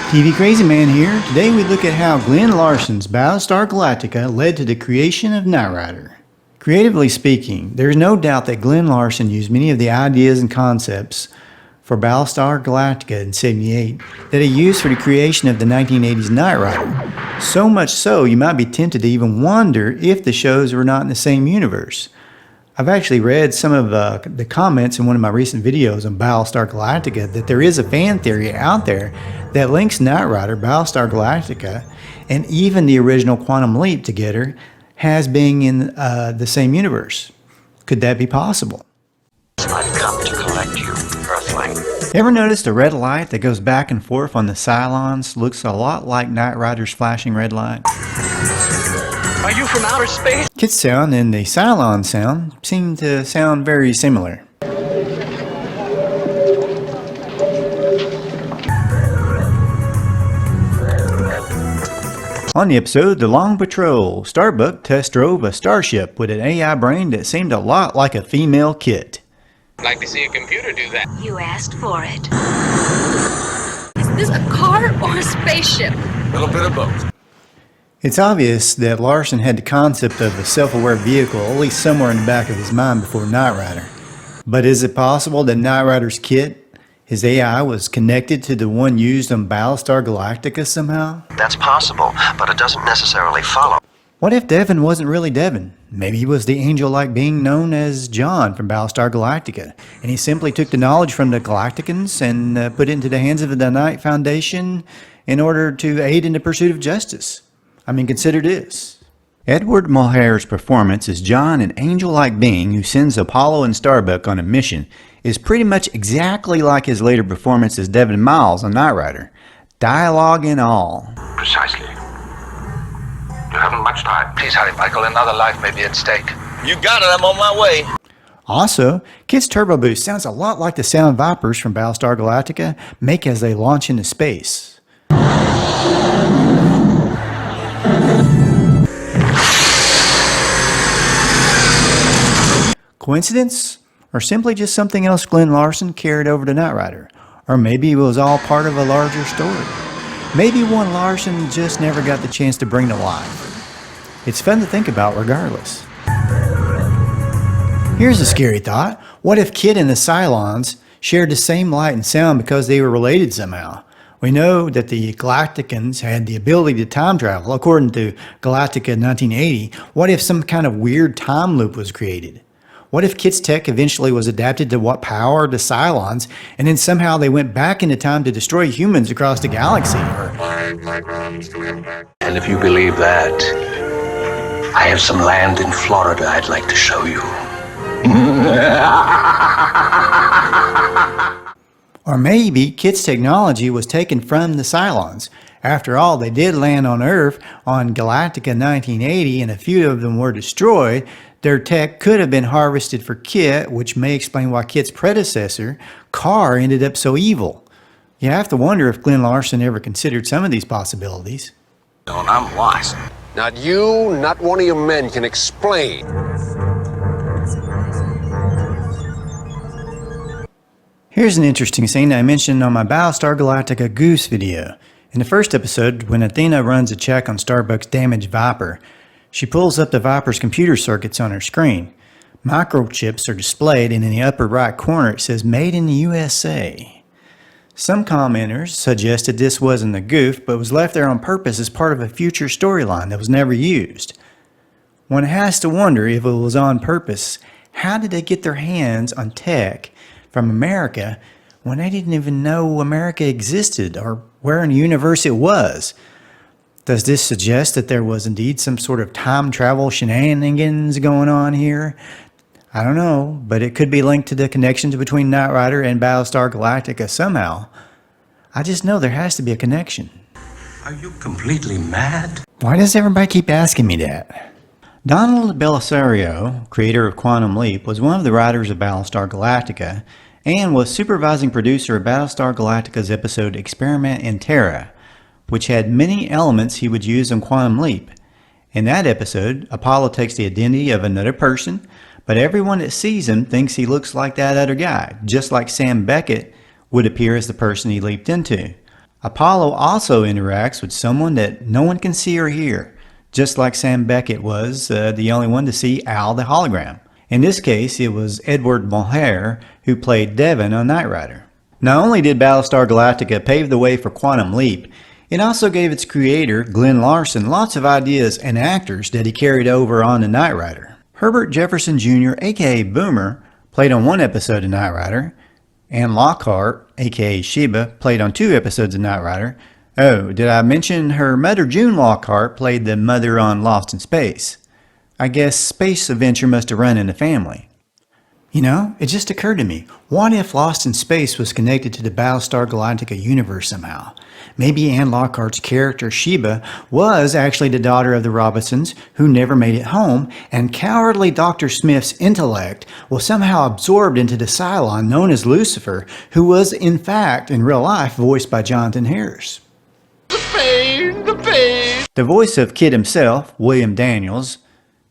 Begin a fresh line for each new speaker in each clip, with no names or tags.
TV Crazy Man here. Today we look at how Glenn Larson's Battlestar Galactica led to the creation of Knight Rider. Creatively speaking, there is no doubt that Glenn Larson used many of the ideas and concepts for Battlestar Galactica in '78 that he used for the creation of the 1980s Knight Rider. So much so, you might be tempted to even wonder if the shows were not in the same universe. I've actually read some of the comments in one of my recent videos on Battlestar Galactica that there is a fan theory out there that links Knight Rider, Battlestar Galactica, and even the original Quantum Leap together as being in the same universe. Could that be possible?
I've come to collect you, Earthling.
Ever noticed a red light that goes back and forth on the Cylons looks a lot like Knight Rider's flashing red light?
Are you from outer space?
KITT sound and the Cylon sound seem to sound very similar. On the episode The Long Patrol, Starbuck test drove a starship with an AI brain that seemed a lot like a female KITT.
I'd like to see a computer do that.
You asked for it.
Is this a car or a spaceship?
A little bit of both.
It's obvious that Larson had the concept of a self-aware vehicle at least somewhere in the back of his mind before Knight Rider. But is it possible that Knight Rider's KITT, his AI, was connected to the one used on Battlestar Galactica somehow?
That's possible, but it doesn't necessarily follow.
What if Devon wasn't really Devon? Maybe he was the angel-like being known as John from Battlestar Galactica, and he simply took the knowledge from the Galacticans and put it into the hands of the Knight Foundation in order to aid in the pursuit of justice. I mean, consider this. Edward Mulhare's performance as John, an angel-like being who sends Apollo and Starbuck on a mission, is pretty much exactly like his later performance as Devon Miles on Knight Rider. Dialogue and all.
Precisely. You haven't much time. Please hurry, Michael. Another life may be at stake.
You got it, I'm on my way.
Also, KITT's turbo boost sounds a lot like the sound Vipers from Battlestar Galactica make as they launch into space. Coincidence? Or simply just something else Glenn Larson carried over to Knight Rider? Or maybe it was all part of a larger story? Maybe one Larson just never got the chance to bring to life. It's fun to think about regardless. Here's a scary thought. What if KITT and the Cylons shared the same light and sound because they were related somehow? We know that the Galacticans had the ability to time travel. According to Galactica 1980, what if some kind of weird time loop was created? What if KITT's tech eventually was adapted to what powered the Cylons, and then somehow they went back into time to destroy humans across the galaxy?
And if you believe that, I have some land in Florida I'd like to show you.
Or maybe KITT's technology was taken from the Cylons. After all, they did land on Earth on Galactica 1980, and a few of them were destroyed. Their tech could have been harvested for KITT, which may explain why KITT's predecessor, Carr, ended up so evil. You have to wonder if Glenn Larson ever considered some of these possibilities.
I'm lost.
Not you, not one of your men can explain.
Here's an interesting scene I mentioned on my Battlestar Galactica Goose video. In the first episode, when Athena runs a check on Starbuck's damaged Viper, she pulls up the Viper's computer circuits on her screen. Microchips are displayed, and in the upper right corner it says Made in the USA. Some commenters suggested this wasn't a goof, but was left there on purpose as part of a future storyline that was never used. One has to wonder if it was on purpose. How did they get their hands on tech from America when they didn't even know America existed or where in the universe it was? Does this suggest that there was indeed some sort of time travel shenanigans going on here? I don't know, but it could be linked to the connections between Knight Rider and Battlestar Galactica somehow. I just know there has to be a connection.
Are you completely mad?
Why does everybody keep asking me that? Donald Belisario, creator of Quantum Leap, was one of the writers of Battlestar Galactica and was supervising producer of Battlestar Galactica's episode Experiment in Terra, which had many elements he would use on Quantum Leap. In that episode, Apollo takes the identity of another person, but everyone that sees him thinks he looks like that other guy, just like Sam Beckett would appear as the person he leaped into. Apollo also interacts with someone that no one can see or hear, just like Sam Beckett was the only one to see Al the hologram. In this case, it was Edward Mulhare who played Devon on Knight Rider. Not only did Battlestar Galactica pave the way for Quantum Leap, it also gave its creator, Glenn Larson, lots of ideas and actors that he carried over on to Knight Rider. Herbert Jefferson Jr., aka Boomer, played on one episode of Knight Rider. Anne Lockhart, aka Sheba, played on 2 episodes of Knight Rider. Oh, did I mention her mother, June Lockhart, played the mother on Lost in Space? I guess Space Adventure must have run in the family. You know, it just occurred to me, what if Lost in Space was connected to the Battlestar Galactica universe somehow? Maybe Anne Lockhart's character, Sheba, was actually the daughter of the Robinsons who never made it home, and cowardly Dr. Smith's intellect was somehow absorbed into the Cylon known as Lucifer, who was in fact, in real life, voiced by Jonathan Harris. The voice of KITT himself, William Daniels,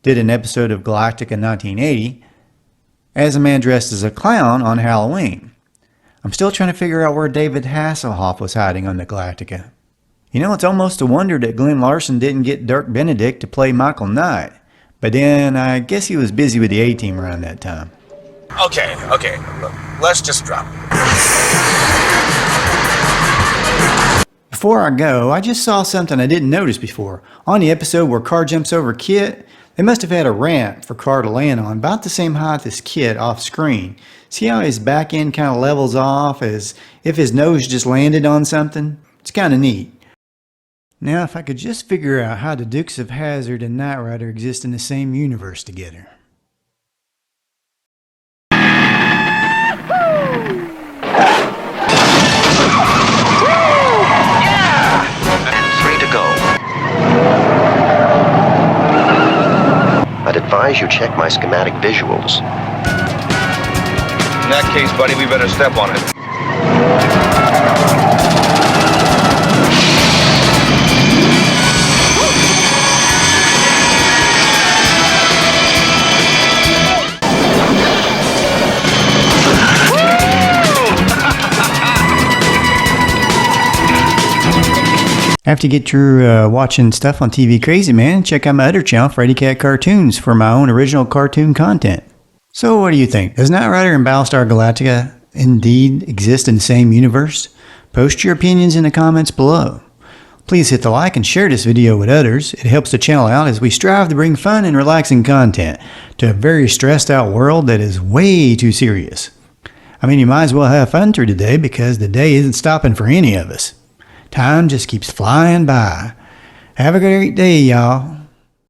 did an episode of Galactica in 1980 as a man dressed as a clown on Halloween. I'm still trying to figure out where David Hasselhoff was hiding on the Galactica. You know, it's almost a wonder that Glenn Larson didn't get Dirk Benedict to play Michael Knight, but then I guess he was busy with the A-Team around that time.
Okay, look, let's just drop it.
Before I go, I just saw something I didn't notice before. On the episode where Carr jumps over KITT, they must have had a ramp for Carr to land on, about the same height as KITT off screen. See how his back end kind of levels off as if his nose just landed on something? It's kind of neat. Now, if I could just figure out how the Dukes of Hazzard and Knight Rider exist in the same universe together.
3 to go. I'd advise you check my schematic visuals.
In that case, buddy, we better step on it.
After you get through watching stuff on TV Crazy Man, check out my other channel, Freddy Cat Cartoons, for my own original cartoon content. So what do you think? Does Knight Rider and Battlestar Galactica indeed exist in the same universe? Post your opinions in the comments below. Please hit the like and share this video with others. It helps the channel out as we strive to bring fun and relaxing content to a very stressed out world that is way too serious. I mean, you might as well have fun through the day because the day isn't stopping for any of us. Time just keeps flying by. Have a great day, y'all.